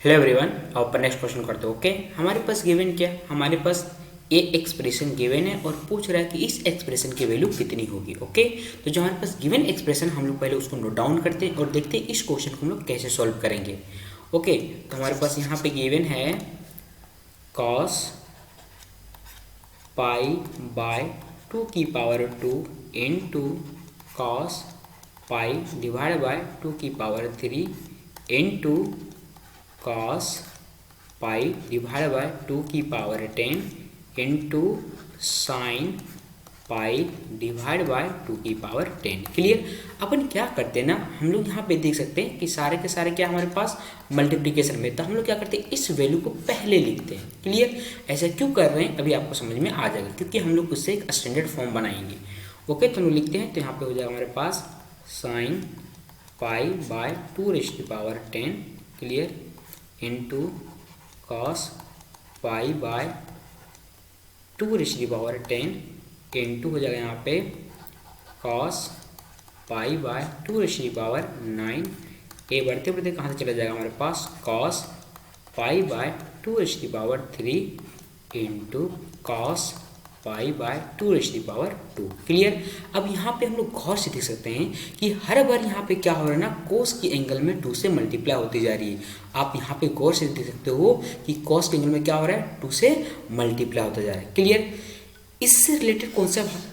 Hello everyone, अब next question करते हो। ओके, हमारे पास गिवन क्या, हमारे पास ए एक्सप्रेशन गिवन है और पूछ रहा है कि इस एक्सप्रेशन की वैल्यू कितनी होगी। ओके, तो जो हमारे पास गिवन एक्सप्रेशन हम लोग पहले उसको नोट डाउन करते हैं और देखते हैं इस क्वेश्चन को हम लोग कैसे सॉल्व करेंगे। ओके, तो हमारे पास यहाँ पे गिवन है cos पाई बाय 2 की power 2 into cos pi divide by 2 की power 3 into cos pi divide by 2 की power 10 into sine pi divide by 2 की पावर 10। क्लियर। अपन क्या करते हैं ना, हम लोग यहाँ पे देख सकते हैं कि सारे के सारे क्या हमारे पास मल्टीप्लिकेशन में, तो हम लोग क्या करते हैं इस वैल्यू को पहले लिखते हैं। क्लियर। ऐसा क्यों कर रहे हैं अभी आपको समझ में आ जाएगा, क्योंकि हम लोग उससे एक स्टैंडर्ड फॉर्म बनाएंगे। ओके, तो हम लोग लिखते हैं, तो यहाँ पे हो जाएगा हमारे पास साइन पाई बाय 2 रेज़ की power 10 clear into cos pi by 2 raise की पावर 10 इंटू हो जाएगा यहाँ पे कॉस पाई बाय 2 रेज़ की पावर 9। ये बढ़ते बढ़ते कहाँ से चला जाएगा हमारे पास कॉस पाई बाय 2 रेज़ की power 3 into cos pi by 2 raise की पावर 2। क्लियर। अब यहाँ पे हम लोग गौर से देख सकते हैं कि हर बार यहाँ पे क्या हो रहा है ना, कोस की एंगल में 2 से मल्टीप्लाई होती जा रही है। आप यहाँ पे गौर से देख सकते हो कि कोस के एंगल में क्या हो रहा है, 2 से मल्टीप्लाई होता जा रहा है। क्लियर। इससे रिलेटेड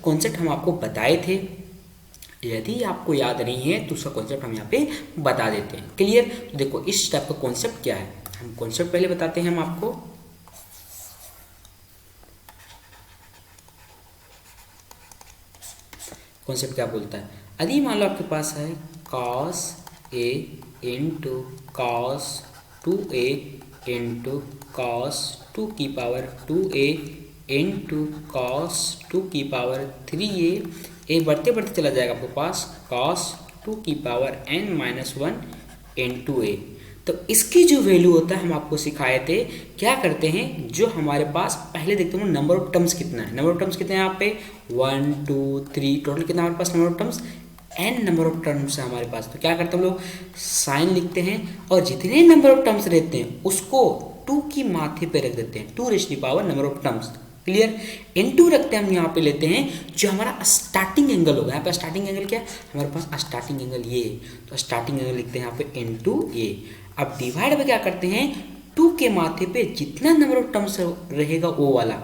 कॉन्सेप्ट हम आपको बताए थे, यदि आपको याद नहीं है तो उसका कॉन्सेप्ट हम यहाँ पे बता देते हैं। क्लियर। तो देखो इस टाइप का कॉन्सेप्ट क्या है, हम कॉन्सेप्ट पहले बताते हैं हम आपको। कॉन्सेप्ट क्या बोलता है, यदि मान लो आपके पास है cos a into cos 2a into cos 2 की पावर 2a इंटू कॉस 2 की पावर 3a, ये बढ़ते बढ़ते चला जाएगा आपके पास cos 2 की पावर n-1 इंटू a। तो इसकी जो वैल्यू होता है हम आपको सिखाए थे, क्या करते हैं, जो हमारे पास पहले देखते हैं नंबर ऑफ टर्म्स कितना है। नंबर ऑफ टर्म्स कितने हैं यहाँ पे 1 2 3, टोटल कितना हमारे पास number of terms n number of terms है हमारे पास। तो क्या करते हैं हम लोग साइन लिखते हैं और जितने नंबर ऑफ टर्म्स रहते हैं उसको 2 की माथे पे रख देते हैं, 2 रेज़ की power number of terms. Clear. n2 रखते हैं हम यहाँ पे लेते हैं जो हमारा स्टार्टिंग एंगल होगा। यहाँ पे स्टार्टिंग एंगल क्या है हमारे पास, स्टार्टिंग एंगल ये है, तो स्टार्टिंग एंगल लिखते हैं यहाँ पे n2a। अब डिवाइड में क्या करते हैं 2 के माथे पे जितना नंबर ऑफ टर्म्स रहेगा वो वाला।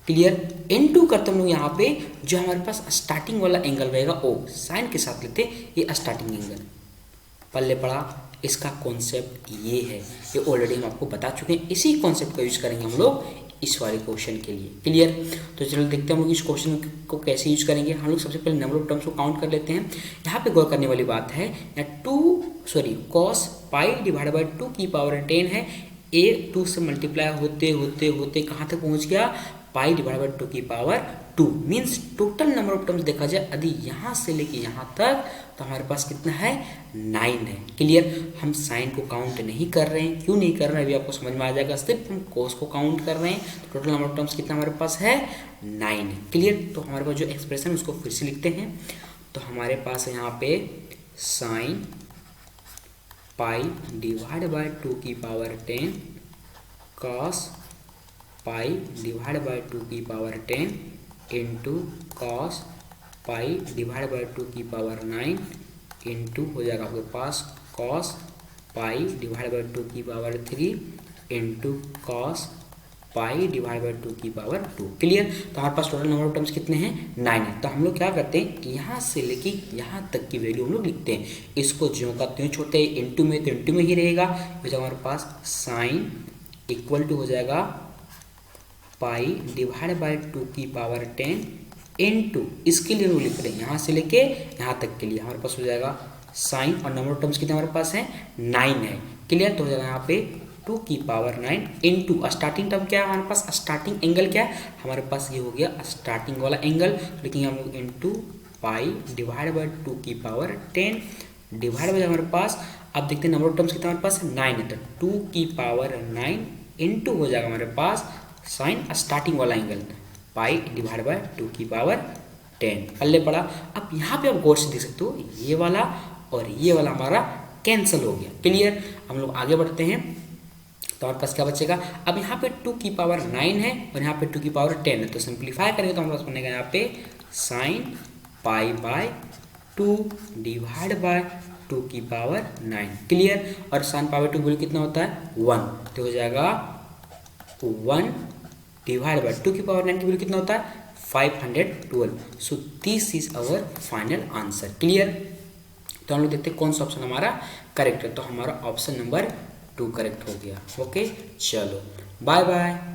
क्लियर। n2 करते हम लोग यहाँ पे जो हमारे पास स्टार्टिंग वाला एंगल रहेगा वो साइन के साथ लेते ये स्टार्टिंग एंगल। पल्ले पड़ा, इसका कॉन्सेप्ट ये है, ये ऑलरेडी हम आपको बता चुके हैं। इसी कॉन्सेप्ट का यूज करेंगे हम लोग इस वाले क्वेश्चन के लिए। क्लियर। तो चलो देखते हैं हम लोग इस क्वेश्चन को कैसे यूज करेंगे। हम लोग सबसे पहले नंबर ऑफ टर्म्स को काउंट कर लेते हैं। यहाँ पे गौर करने वाली बात है, कॉस पाई डिवाइड बाई 2 की पावर 10 है, ए 2 से मल्टीप्लाई होते होते होते कहाँ तक पहुँच गया, पाई डिवाइड बाई 2 की power 2। Means total number of terms देखा जाए यदि यहाँ से लेके यहाँ तक तो हमारे पास कितना है 9 है। क्लियर। हम साइन को काउंट नहीं कर रहे हैं, क्यों नहीं कर रहे हैं अभी आपको समझ में आ जाएगा, सिर्फ हम कोस को काउंट कर रहे हैं। तो टोटल नंबर ऑफ टर्म्स कितना हमारे पास है 9 है। क्लियर। तो हमारे पास जो एक्सप्रेशन है उसको फिर से लिखते हैं। तो हमारे पास है यहाँ पे साइन पाई डिवाइड बाय 2 की power 10 cos pi divide by 2 की power 10 into cos pi divide by 2 की पावर 9 इंटू हो जाएगा आपके पास कॉस पाई डिवाइड बाय 2 की power 3 into cos pi divide by 2 की पावर 2। क्लियर। तो हमारे पास टोटल नंबर ऑफ टर्म्स कितने हैं 9 है। तो हम लोग क्या करते हैं यहाँ से लेके यहाँ तक की वैल्यू हम लोग लिखते हैं, इसको ज्यों का त्यों छोड़ते हैं, इंटू में तो इंटू में ही रहेगा। हो जाएगा हमारे पास साइन इक्वल टू हो जाएगा पाई डिवाइड बाय 2 की पावर 10 इंटू, इसके लिए हम लिख रहे हैं यहाँ से लेके यहाँ तक के लिए हमारे पास हो जाएगा साइन, और नंबर ऑफ टर्म्स कितने हमारे पास है 9 है। क्लियर। तो हो जाएगा यहाँ पे 2 की पावर 9 इंटू स्टार्टिंग टर्म क्या है हमारे पास, स्टार्टिंग एंगल क्या है हमारे पास, ये हो गया स्टार्टिंग वाला एंगल। लिखेंगे हम लोग इंटू पाई डिवाइड बाय 2 की पावर 10 डिवाइड बाय हमारे पास, अब देखते हैं नंबर ऑफ टर्म्स कितना हमारे पास 9 है, तो 2 की पावर 9 इंटू हो जाएगा हमारे पास साइन स्टार्टिंग वाला एंगल पाई डिवाइड बाय 2 की पावर 10। पल्ले पड़ा। अब यहाँ पे आप गौर से देख सकते हो ये वाला और ये वाला हमारा कैंसिल हो गया। क्लियर। हम लोग आगे बढ़ते हैं। तो हमारे पास क्या बचेगा, अब यहाँ पे 2 की पावर 9 है और यहाँ पे 2 की पावर 10 है, तो सिंप्लीफाई करेंगे तो हमारे पास बनेगा यहाँ पे sign pi by 2 divide by 2 की पावर 9। क्लियर। और साइन पाई बाय 2 वैल्यू कितना होता है 1, तो हो जाएगा 1 डिवाइड बाय 2 की पावर 9 की वैल्यू कितना होता है 512। So this is our final answer. Clear. तो हम लोग देखते हैं कौन सा ऑप्शन हमारा करेक्ट है, तो हमारा ऑप्शन नंबर 2 करेक्ट हो गया। ओके, चलो बाय बाय।